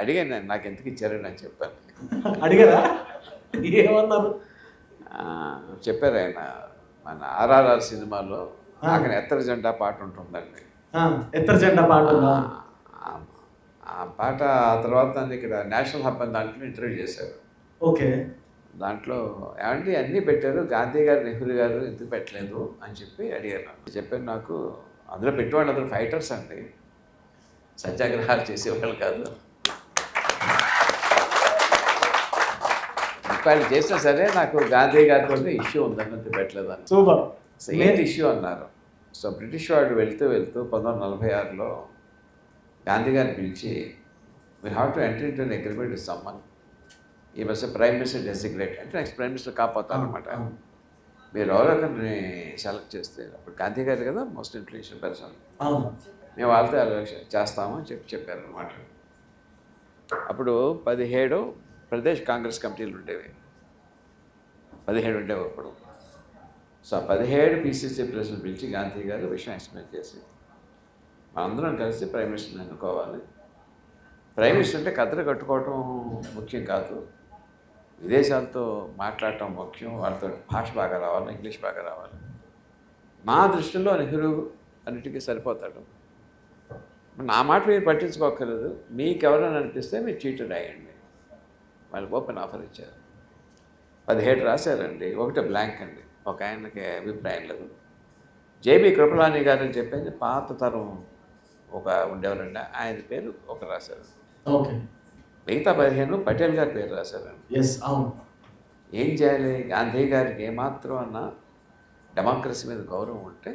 అడిగాను నేను, నాకు ఎందుకు ఇచ్చారని అని చెప్పాను. అడిగారా? ఏమన్నారు? చెప్పారు ఆయన, మన ఆర్ఆర్ఆర్ సినిమాలో అక్కడ ఎత్తర జెండా పాట ఉంటుందండి. ఎత్తర జెండా పాట ఆ పాట ఆ తర్వాత నన్ను ఇక్కడ నేషనల్ హబ్ అని దాంట్లో ఇంటర్వ్యూ చేశారు. ఓకే. దాంట్లో ఏమంటే అన్నీ పెట్టారు, గాంధీ గారు నెహ్రూ గారు ఎందుకు పెట్టలేదు అని చెప్పి అడిగారు. చెప్పాను, నాకు అందులో పెట్టేవాళ్ళు అందరూ ఫైటర్స్ అండి, సత్యాగ్రహాలు చేసేవాళ్ళు కాదు. వాళ్ళు చేసినా సరే నాకు గాంధీ గారితో ఇష్యూ ఉందన్నది పెట్టలేదని. సూపర్. సో ఏంటి ఇష్యూ అన్నారు. సో బ్రిటిష్ వాడు వెళ్తూ 1946లో గాంధీ గారిని పిలిచి, we have to enter into an agreement with someone, ఈ వాజ్ ప్రైమ్ మినిస్టర్ డెసిగ్నేట్, అంటే నెక్స్ట్ ప్రైమ్ మినిస్టర్ కాపోతారనమాట. మీరు ఎవరొకరిని సెలెక్ట్ చేస్తే, అప్పుడు గాంధీ గారు కదా మోస్ట్ ఇన్ఫ్లుయెన్షియల్ పర్సన్, మేము వాళ్ళతో ఎలక్షన్ చేస్తామని చెప్పారనమాట. అప్పుడు 17 ప్రదేశ్ కాంగ్రెస్ కమిటీలు ఉండేవి, 17 ఉండేవి అప్పుడు. సో 17 పిసిసి ప్రెసిడెంట్ పిలిచి గాంధీ గారు విషయం ఎక్స్ప్లెయిన్ చేసి, అందరం కలిసి ప్రైమ్ మినిస్టర్ని ఎన్నుకోవాలి. ప్రైమ్ మినిస్టర్ అంటే కథలు కట్టుకోవటం ముఖ్యం కాదు, విదేశాలతో మాట్లాడటం ముఖ్యం, వాళ్ళతో భాష బాగా రావాలి, ఇంగ్లీష్ బాగా రావాలి. మా దృష్టిలో నెహ్రూ అన్నిటికీ సరిపోతాడు. నా మాట మీరు పట్టించుకోక్కర్లేదు, మీకు ఎవరైనా అనిపిస్తే మీరు చీటీ రాయండి. వాళ్ళకి ఓపెన్ ఆఫర్ ఇచ్చారు. 17 రాశారండి, ఒకటే బ్లాంక్ అండి, ఒక ఆయనకి అభిప్రాయం లేదు. జేబీ కృపలాని గారు అని చెప్పేసి పాత తరం ఒక ఉండేవారండి, ఆయన పేరు ఒక రాశారు. ఓకే. మిగతా 15 పటేల్ గారి పేరు రాశారండి. ఎస్, అవును. ఏం చేయాలి, గాంధీ గారికి ఏమాత్రం అన్నా డెమోక్రసీ మీద గౌరవం ఉంటే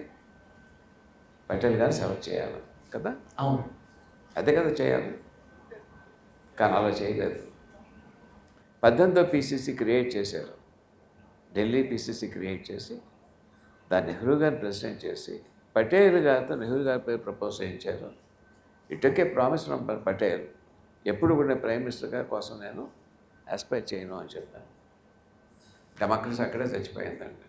పటేల్ గారు సెలెక్ట్ చేయాలి కదా. అవును, అదే కదా చేయాలి, కానీ అలా చేయలేదు. 18వ పిసిసి క్రియేట్ చేశారు, ఢిల్లీ పిసిసి క్రియేట్ చేసి దాన్ని నెహ్రూ గారిని ప్రెసిడెంట్ చేసి పటేల్ గారితో నెహ్రూ గారి పేరు ప్రపోజ్ చేయించారు. It took A promise from Patel, ఎప్పుడు కూడా ప్రైమ్ మినిస్టర్ గారి కోసం నేను ఆస్పైర్ చేయను అని చెప్పాను. డెమోక్రసీ అక్కడే చచ్చిపోయిందండి.